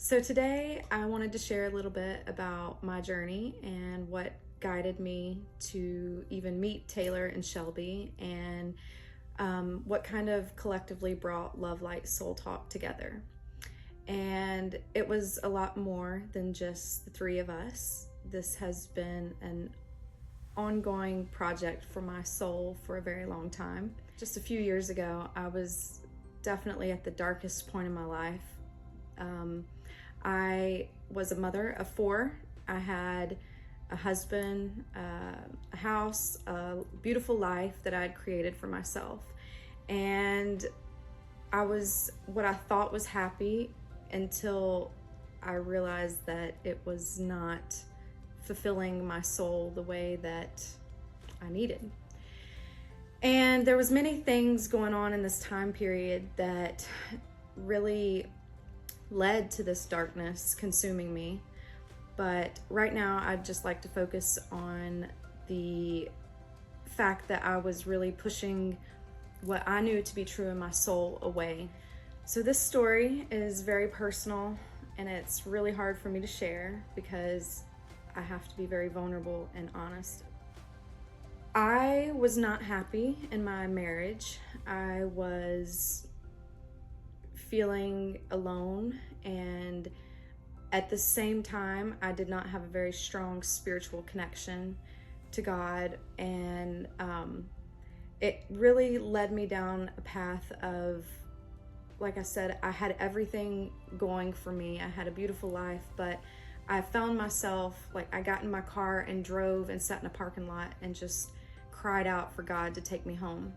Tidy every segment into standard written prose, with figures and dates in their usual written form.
So today I wanted to share a little bit about my journey and what guided me to even meet Taylor and Shelby, and what kind of collectively brought Love Light SoulTalk together. And it was a lot more than just the three of us. This has been an ongoing project for my soul for a very long time. Just a few years ago, I was definitely at the darkest point in my life. I was a mother of four. I had a husband, a house, a beautiful life that I had created for myself. And I was what I thought was happy until I realized that it was not fulfilling my soul the way that I needed. And there was many things going on in this time period that really led to this darkness consuming me. But right now I'd just like to focus on the fact that I was really pushing what I knew to be true in my soul away. So this story is very personal, and it's really hard for me to share because I have to be very vulnerable and honest. I was not happy in my marriage. I was feeling alone, and at the same time I did not have a very strong spiritual connection to God, and it really led me down a path of, like I said, I had everything going for me. I had a beautiful life, but I found myself, like, I got in my car and drove and sat in a parking lot and just cried out for God to take me home.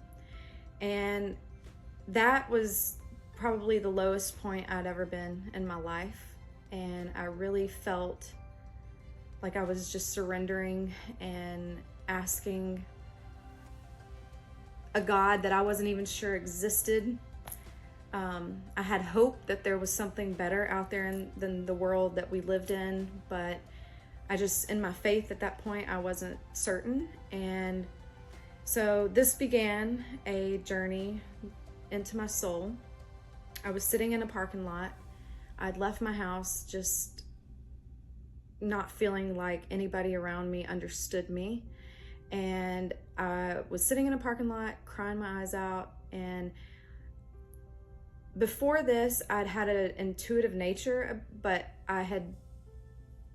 And that was probably the lowest point I'd ever been in my life. And I really felt like I was just surrendering and asking a God that I wasn't even sure existed. I had hope that there was something better out there than the world that we lived in, but I just, in my faith at that point, I wasn't certain. And so this began a journey into my soul. I was sitting in a parking lot. I'd left my house just not feeling like anybody around me understood me. And I was sitting in a parking lot, crying my eyes out. And before this, I'd had an intuitive nature, but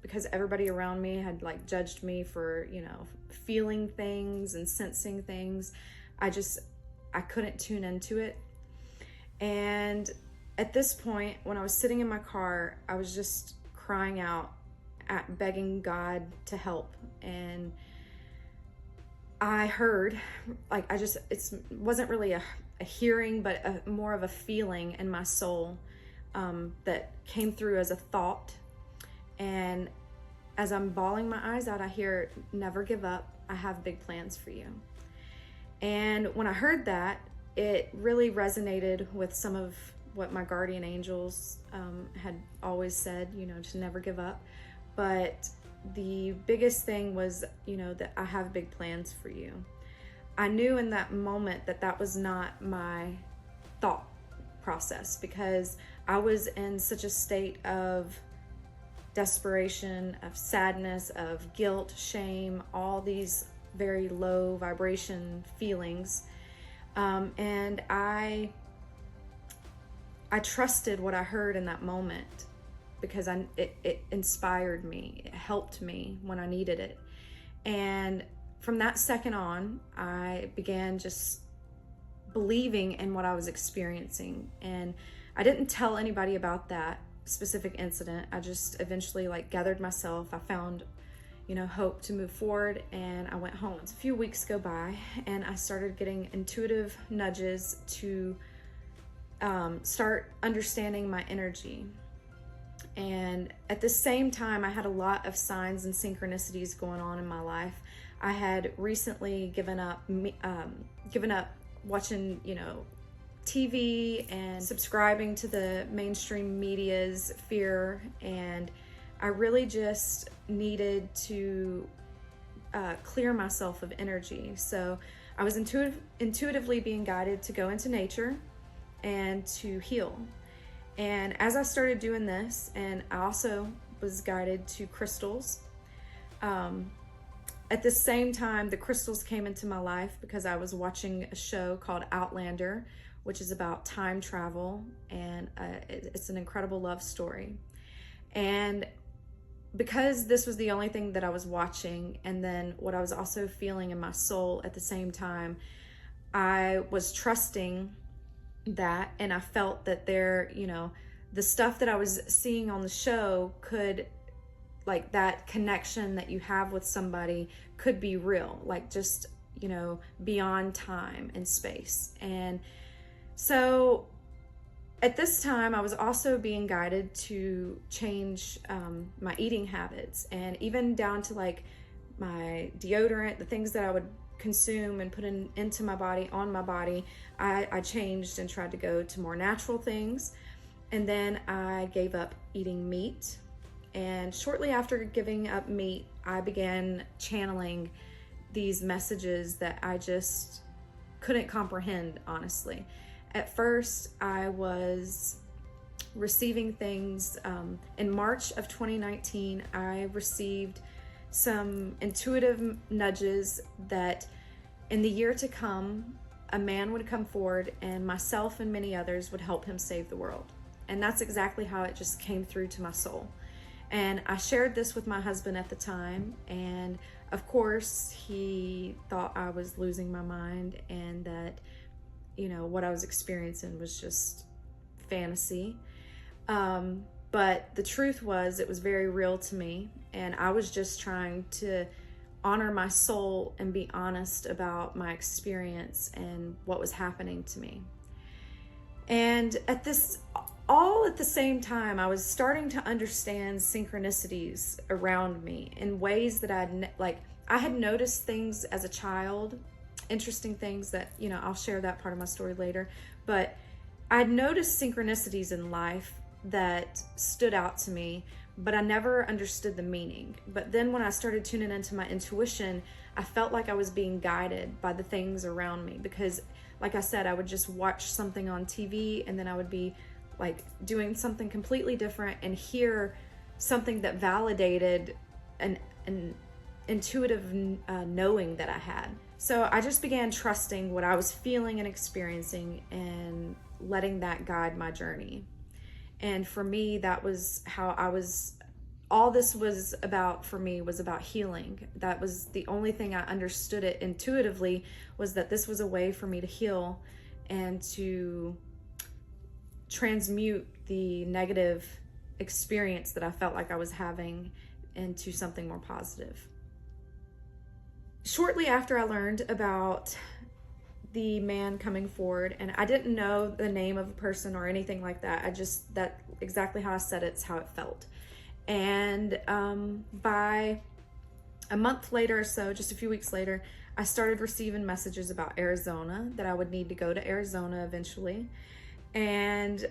because everybody around me had like judged me for, feeling things and sensing things, I couldn't tune into it. And at this point, when I was sitting in my car, I was just crying out, begging God to help. And I heard, it wasn't really a hearing, but more of a feeling in my soul that came through as a thought. And as I'm bawling my eyes out, I hear, "Never give up. I have big plans for you." And when I heard that, it really resonated with some of what my guardian angels had always said, to never give up. But the biggest thing was, that I have big plans for you. I knew in that moment that that was not my thought process, because I was in such a state of desperation, of sadness, of guilt, shame, all these very low vibration feelings. And I trusted what I heard in that moment, because it inspired me. It helped me when I needed it. And from that second on, I began just believing in what I was experiencing. And I didn't tell anybody about that specific incident. I just eventually gathered myself. I found, hope to move forward, and I went home. A few weeks go by, and I started getting intuitive nudges to start understanding my energy. And at the same time, I had a lot of signs and synchronicities going on in my life. I had recently given up watching, TV and subscribing to the mainstream media's fear, and I really just needed to clear myself of energy. So I was intuitively being guided to go into nature and to heal. And as I started doing this, and I also was guided to crystals, at the same time, the crystals came into my life because I was watching a show called Outlander, which is about time travel, and it's an incredible love story. And because this was the only thing that I was watching, and then what I was also feeling in my soul at the same time, I was trusting that, and I felt that there, the stuff that I was seeing on the show could, like, that connection that you have with somebody could be real, like just, beyond time and space. And so at this time, I was also being guided to change my eating habits, and even down to like my deodorant, the things that I would consume and put into my body, on my body, I changed and tried to go to more natural things. And then I gave up eating meat. And shortly after giving up meat, I began channeling these messages that I just couldn't comprehend, honestly. At first, I was receiving things. In March of 2019, I received some intuitive nudges that in the year to come, a man would come forward and myself and many others would help him save the world. And that's exactly how it just came through to my soul. And I shared this with my husband at the time, and of course he thought I was losing my mind and that, what I was experiencing was just fantasy. But the truth was, it was very real to me, and I was just trying to honor my soul and be honest about my experience and what was happening to me. And all at the same time, I was starting to understand synchronicities around me in ways that I had noticed things as a child, interesting things that, I'll share that part of my story later. But I'd noticed synchronicities in life that stood out to me, but I never understood the meaning. But then when I started tuning into my intuition, I felt like I was being guided by the things around me, because like I said, I would just watch something on TV and then I would be like doing something completely different and hear something that validated an intuitive knowing that I had. So I just began trusting what I was feeling and experiencing and letting that guide my journey. And for me, that was how all this was about for me, was about healing. That was the only thing I understood it intuitively, was that this was a way for me to heal and to transmute the negative experience that I felt like I was having into something more positive. Shortly after I learned about the man coming forward, and I didn't know the name of a person or anything like that. That exactly how I said it's how it felt. And by a month later or so, just a few weeks later, I started receiving messages about Arizona, that I would need to go to Arizona eventually, and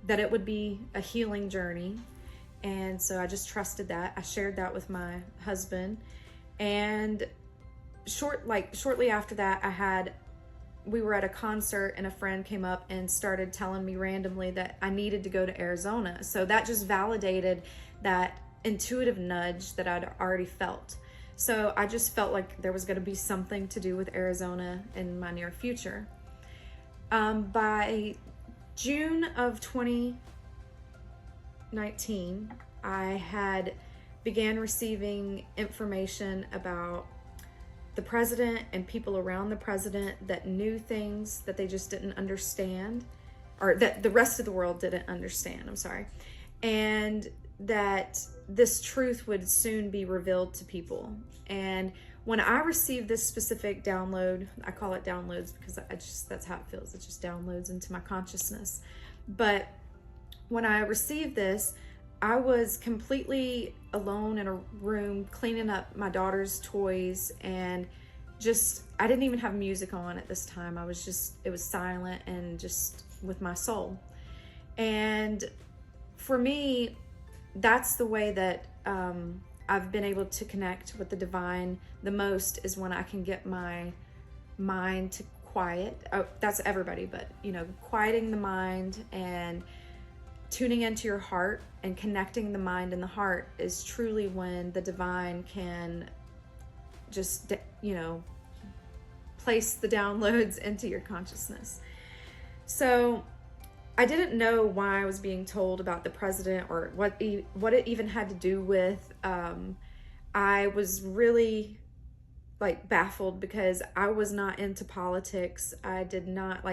that it would be a healing journey. And so I just trusted that. I shared that with my husband, and shortly after that, we were at a concert and a friend came up and started telling me randomly that I needed to go to Arizona. So that just validated that intuitive nudge that I'd already felt. So I just felt like there was going to be something to do with Arizona in my near future. By June of 2019, I began receiving information about the president and people around the president that knew things that they just didn't understand, or that the rest of the world didn't understand, I'm sorry. And that this truth would soon be revealed to people. And when I received this specific download, I call it downloads because that's how it feels. It just downloads into my consciousness. But when I received this, I was completely alone in a room cleaning up my daughter's toys, and I didn't even have music on at this time. it was silent and just with my soul. And for me, that's the way that I've been able to connect with the divine the most, is when I can get my mind to quiet. Oh, that's everybody, but quieting the mind and tuning into your heart and connecting the mind and the heart is truly when the divine can just, place the downloads into your consciousness. So I didn't know why I was being told about the president or what it even had to do with. I was really baffled because I was not into politics. I did not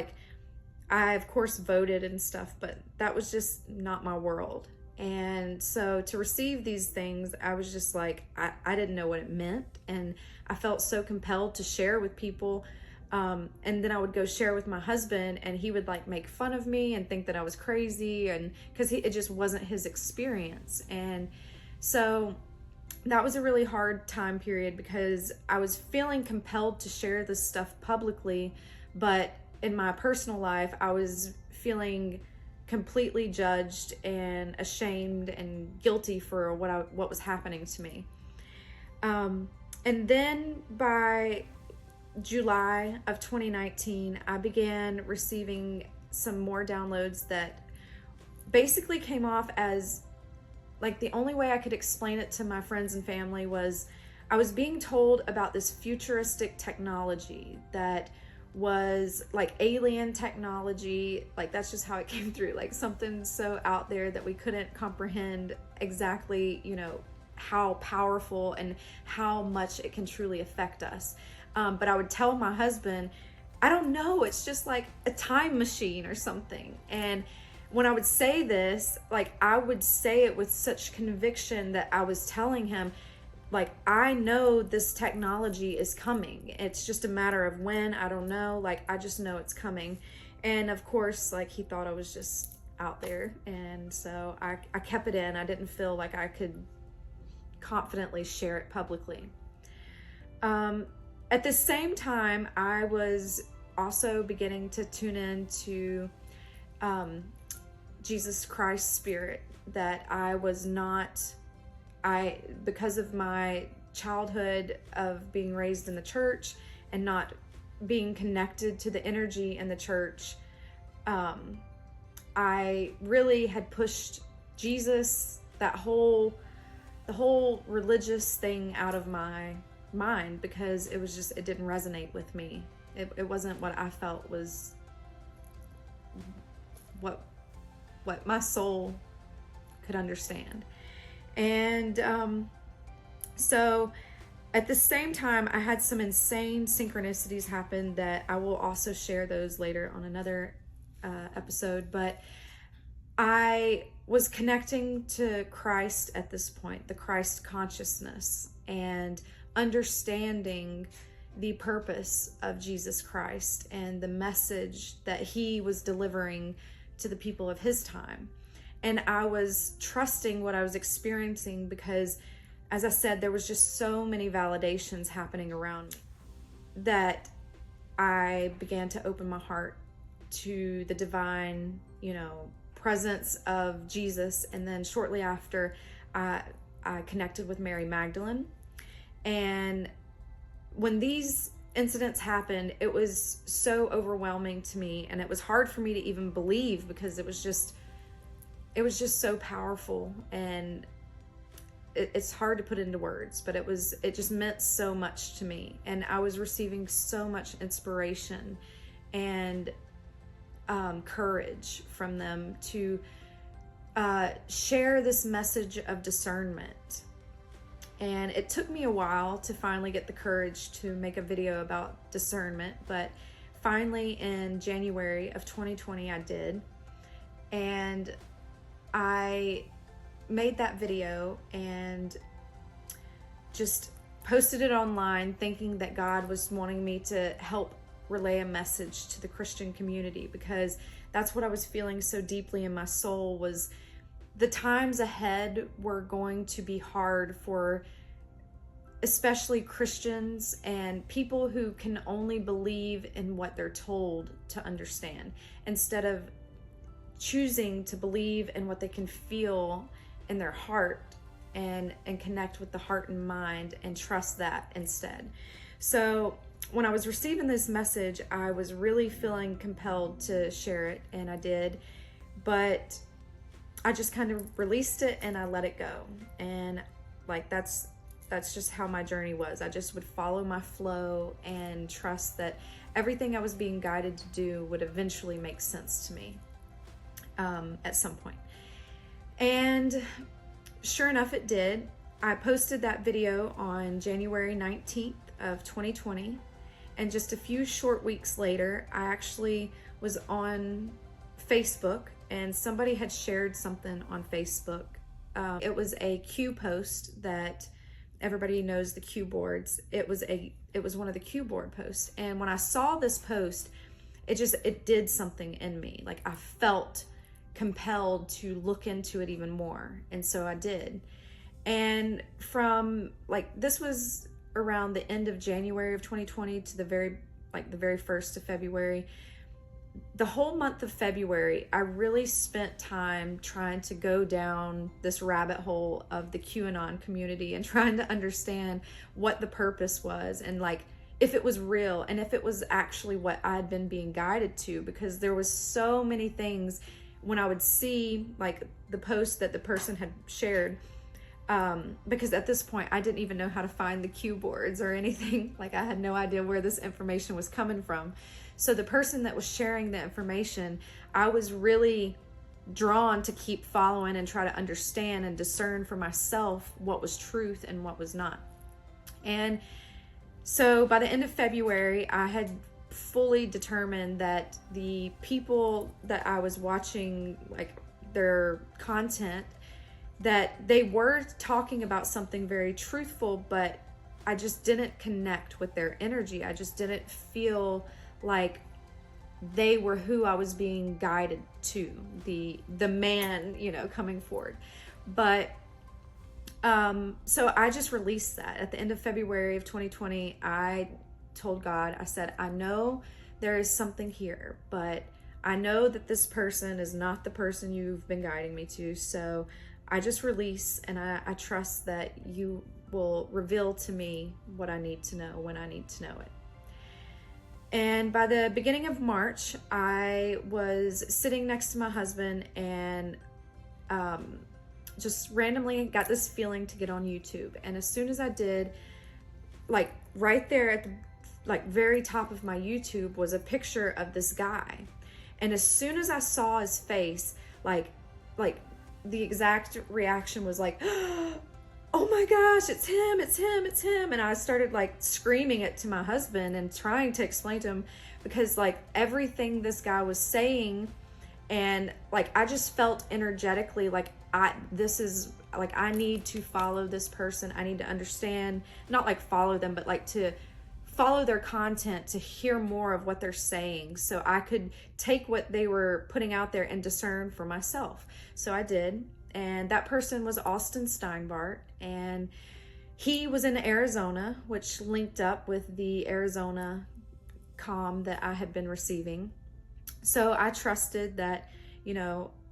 I of course voted and stuff, but that was just not my world. And so to receive these things, I was just I didn't know what it meant. And I felt so compelled to share with people. And then I would go share with my husband, and he would make fun of me and think that I was crazy, and because it just wasn't his experience. And so that was a really hard time period because I was feeling compelled to share this stuff publicly, but in my personal life, I was feeling completely judged and ashamed and guilty for what was happening to me. And then by July of 2019, I began receiving some more downloads that basically came off as the only way I could explain it to my friends and family was I was being told about this futuristic technology that was alien technology. That's just how it came through, something so out there that we couldn't comprehend exactly, how powerful and how much it can truly affect us. But I would tell my husband, I don't know, it's just a time machine or something. And when I would say this, I would say it with such conviction that I was telling him, I know this technology is coming. It's just a matter of when. I don't know. I just know it's coming. And of course, he thought I was just out there. And so I kept it in. I didn't feel like I could confidently share it publicly. At the same time, I was also beginning to tune in to Jesus Christ's spirit, that I was not, because of my childhood of being raised in the church and not being connected to the energy in the church, I really had pushed Jesus, the whole religious thing out of my mind because it didn't resonate with me. It wasn't what I felt was what my soul could understand. And so at the same time, I had some insane synchronicities happen that I will also share those later on another episode. But I was connecting to Christ at this point, the Christ consciousness, and understanding the purpose of Jesus Christ and the message that he was delivering to the people of his time. And I was trusting what I was experiencing because, as I said, there was just so many validations happening around me that I began to open my heart to the divine, presence of Jesus. And then shortly after, I connected with Mary Magdalene. And when these incidents happened, it was so overwhelming to me, and it was hard for me to even believe because it was just so powerful, and it's hard to put into words, but it just meant so much to me. And I was receiving so much inspiration and courage from them to share this message of discernment. And it took me a while to finally get the courage to make a video about discernment, but finally in January of 2020 I did. And I made that video and just posted it online, thinking that God was wanting me to help relay a message to the Christian community, because that's what I was feeling so deeply in my soul. Was the times ahead were going to be hard for especially Christians and people who can only believe in what they're told to understand, instead of choosing to believe in what they can feel in their heart and connect with the heart and mind and trust that instead. So when I was receiving this message, I was really feeling compelled to share it, and I did. But I just kind of released it and I let it go. And like, that's just how my journey was. I just would follow my flow and trust that everything I was being guided to do would eventually make sense to me at some point. And sure enough, it did. I posted that video on January 19th of 2020. And just a few short weeks later, I actually was on Facebook and somebody had shared something on Facebook. It was a Q post that everybody knows, the Q boards. It was one of the Q board posts. And when I saw this post, it did something in me. Like, I felt compelled to look into it even more. And so I did. And from like, this was around the end of January of 2020 to the very 1st of February. The whole month of February, I really spent time trying to go down this rabbit hole of the QAnon community and trying to understand what the purpose was, and like, if it was real and if it was actually what I had been being guided to, because there was so many things when I would see like the post that the person had shared, because at this point I didn't even know how to find the Q boards or anything. Like, I had no idea where this information was coming from. So the person that was sharing the information, I was really drawn to keep following and try to understand and discern for myself what was truth and what was not. And so by the end of February, I had fully determined that the people that I was watching, like their content, that they were talking about something very truthful, but I just didn't connect with their energy. I just didn't feel like they were who I was being guided to, the man, coming forward. But so I just released that at the end of February of 2020. I told God, I said, I know there is something here, but I know that this person is not the person you've been guiding me to. So I just release, and I trust that you will reveal to me what I need to know when I need to know it. And by the beginning of March, I was sitting next to my husband and just randomly got this feeling to get on YouTube. And as soon as I did, like right there at the very top of my YouTube was a picture of this guy. And as soon as I saw his face, like the exact reaction was like, oh my gosh, it's him, it's him, it's him. And I started like screaming it to my husband and trying to explain to him, because like everything this guy was saying, and like I just felt energetically like I need to follow this person. I need to understand, not like follow them, but like to follow their content, to hear more of what they're saying, so I could take what they were putting out there and discern for myself. So I did. And that person was Austin Steinbart, and he was in Arizona, which linked up with the Arizona comm that I had been receiving. So I trusted that,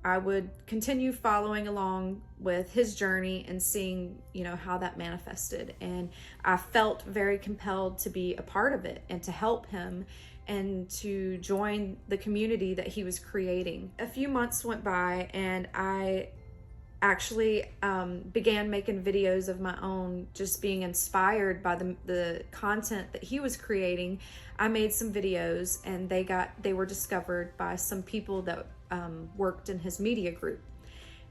I would continue following along with his journey and seeing, how that manifested. And I felt very compelled to be a part of it and to help him and to join the community that he was creating. A few months went by, and I actually began making videos of my own, just being inspired by the content that he was creating. I made some videos, and they were discovered by some people that worked in his media group.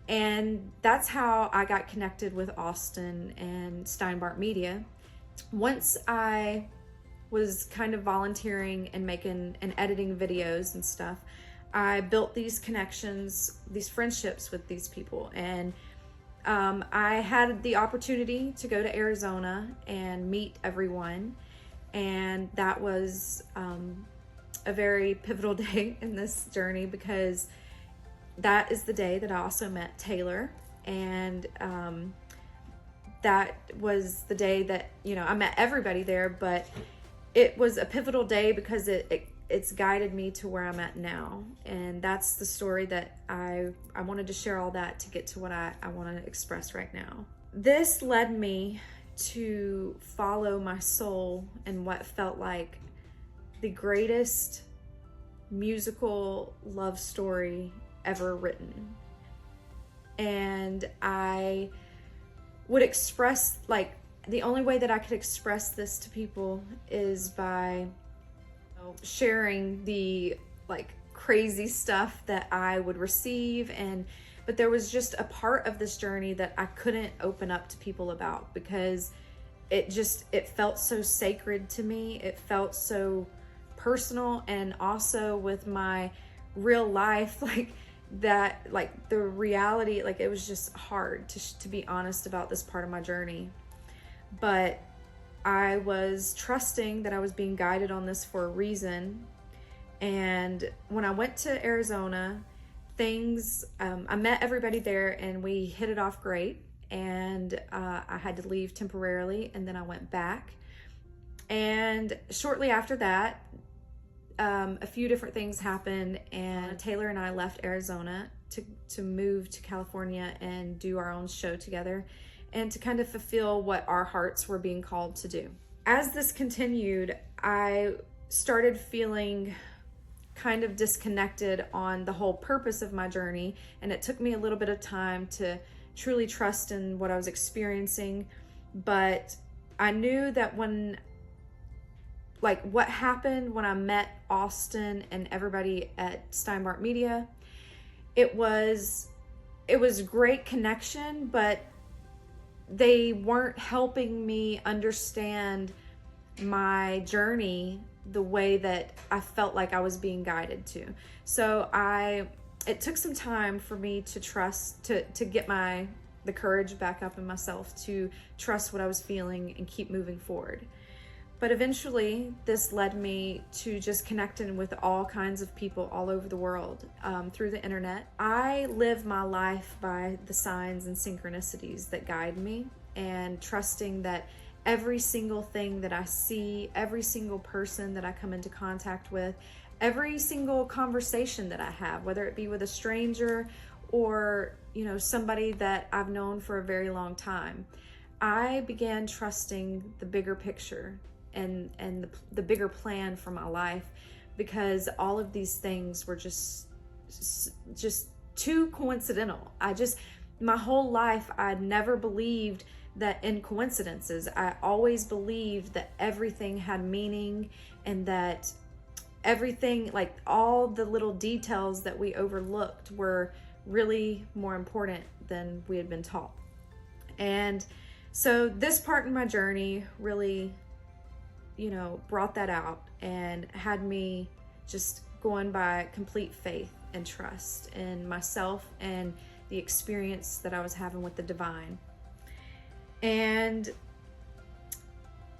And that's how I got connected with Austin and Steinbart Media. Once I was kind of volunteering and making and editing videos and stuff, I built these connections, these friendships with these people. And I had the opportunity to go to Arizona and meet everyone. And that was a very pivotal day in this journey, because that is the day that I also met Taylor. And that was the day that, I met everybody there, but it was a pivotal day because it's guided me to where I'm at now. And that's the story that I wanted to share all that to get to what I want to express right now. This led me to follow my soul and what felt like the greatest musical love story ever written. And I would express, like, the only way that I could express this to people is by sharing the like crazy stuff that I would receive. But there was just a part of this journey that I couldn't open up to people about, because it felt so sacred to me. It felt so personal, and also with my real life, like that, like the reality, like it was just hard to be honest about this part of my journey. But I was trusting that I was being guided on this for a reason. And when I went to Arizona, I met everybody there and we hit it off great. And I had to leave temporarily, and then I went back. And shortly after that, a few different things happened, and Taylor and I left Arizona to move to California and do our own show together, and to kind of fulfill what our hearts were being called to do. As this continued, I started feeling kind of disconnected on the whole purpose of my journey, and it took me a little bit of time to truly trust in what I was experiencing. But I knew that what happened when I met Austin and everybody at Steinbart Media, it was great connection, but they weren't helping me understand my journey the way that I felt like I was being guided to. So it took some time for me to trust, to get the courage back up in myself to trust what I was feeling and keep moving forward. But eventually this led me to just connecting with all kinds of people all over the world through the internet. I live my life by the signs and synchronicities that guide me, and trusting that every single thing that I see, every single person that I come into contact with, every single conversation that I have, whether it be with a stranger or, somebody that I've known for a very long time, I began trusting the bigger picture and the bigger plan for my life, because all of these things were just too coincidental. My whole life, I'd never believed that in coincidences. I always believed that everything had meaning, and that everything, like all the little details that we overlooked, were really more important than we had been taught. And so this part in my journey really, brought that out and had me just going by complete faith and trust in myself and the experience that I was having with the divine. And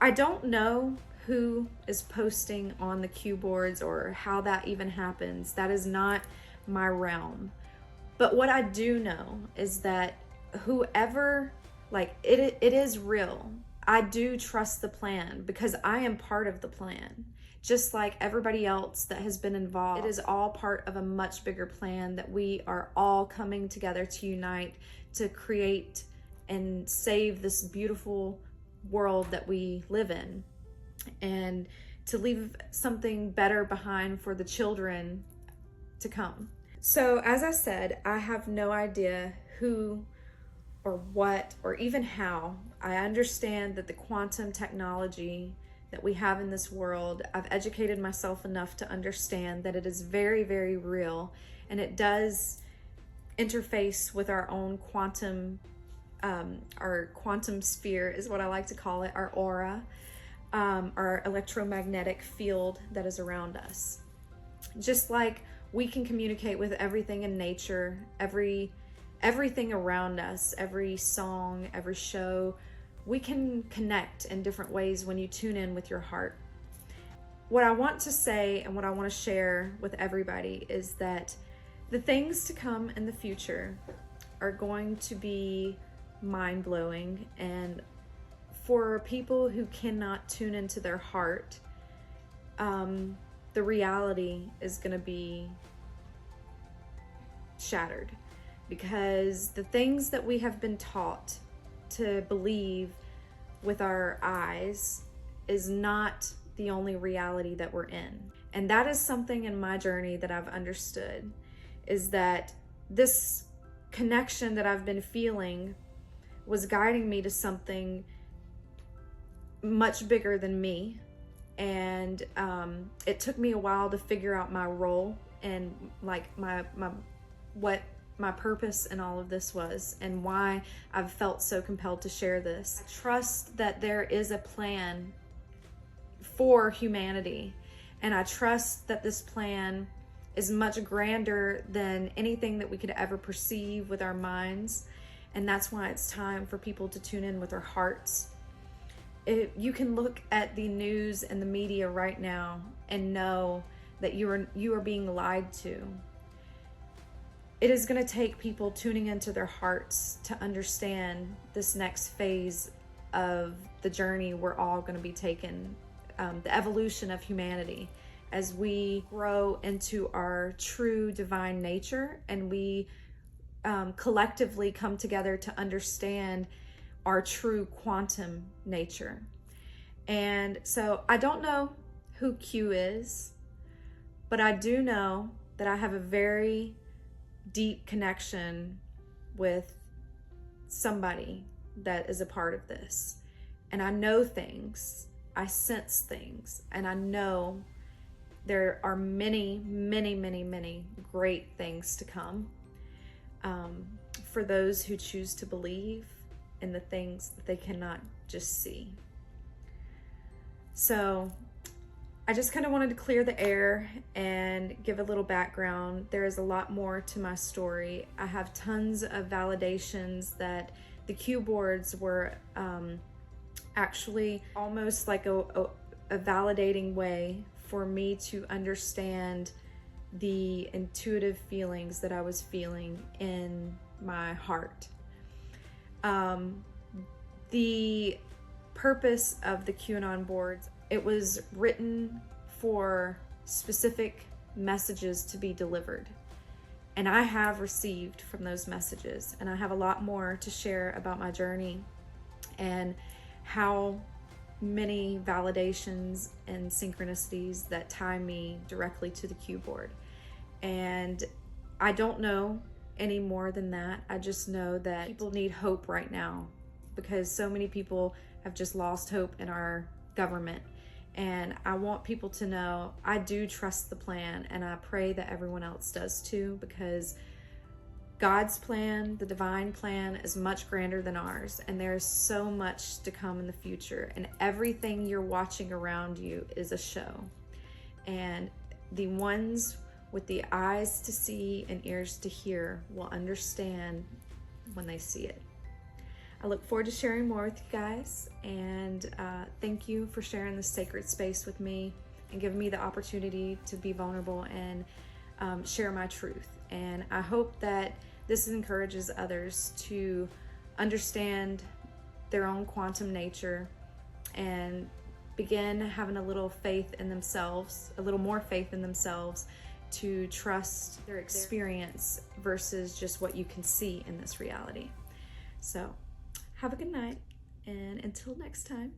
I don't know who is posting on the cue boards or how that even happens. That is not my realm. But what I do know is that whoever, it is real. I do trust the plan, because I am part of the plan. Just like everybody else that has been involved, it is all part of a much bigger plan that we are all coming together to unite to create and save this beautiful world that we live in, and to leave something better behind for the children to come. So as I said, I have no idea who or what or even how. I understand that the quantum technology that we have in this world, I've educated myself enough to understand that it is very, very real, and it does interface with our own quantum sphere is what I like to call it, our aura, our electromagnetic field that is around us. Just like we can communicate with everything in nature, everything around us, every song, every show, we can connect in different ways when you tune in with your heart. What I want to say and what I want to share with everybody is that the things to come in the future are going to be mind-blowing, and for people who cannot tune into their heart, the reality is going to be shattered, because the things that we have been taught to believe with our eyes is not the only reality that we're in. And that is something in my journey that I've understood, is that this connection that I've been feeling was guiding me to something much bigger than me. And it took me a while to figure out my role and like what my purpose in all of this was, and why I've felt so compelled to share this. I trust that there is a plan for humanity, and I trust that this plan is much grander than anything that we could ever perceive with our minds. And that's why it's time for people to tune in with their hearts. You can look at the news and the media right now and know that you are being lied to. It is going to take people tuning into their hearts to understand this next phase of the journey we're all going to be taking, the evolution of humanity, as we grow into our true divine nature, and we collectively come together to understand our true quantum nature. And so I don't know who Q is, but I do know that I have a very deep connection with somebody that is a part of this. And I know things, I sense things, and I know there are many, many, many, many great things to come for those who choose to believe in the things that they cannot just see. So I just kind of wanted to clear the air and give a little background. There is a lot more to my story. I have tons of validations that the Q boards were actually almost like a validating way for me to understand the intuitive feelings that I was feeling in my heart. The purpose of the QAnon boards, it was written for specific messages to be delivered. And I have received from those messages, and I have a lot more to share about my journey and how many validations and synchronicities that tie me directly to the Q board. And I don't know any more than that. I just know that people need hope right now, because so many people have just lost hope in our government. And I want people to know I do trust the plan, and I pray that everyone else does too, because God's plan, the divine plan, is much grander than ours, and there's so much to come in the future, and everything you're watching around you is a show. And the ones with the eyes to see and ears to hear will understand when they see it. I look forward to sharing more with you guys, and thank you for sharing this sacred space with me and giving me the opportunity to be vulnerable and share my truth. And I hope that this encourages others to understand their own quantum nature and begin having a little faith in themselves, a little more faith in themselves, to trust their experience versus just what you can see in this reality. So have a good night, and until next time.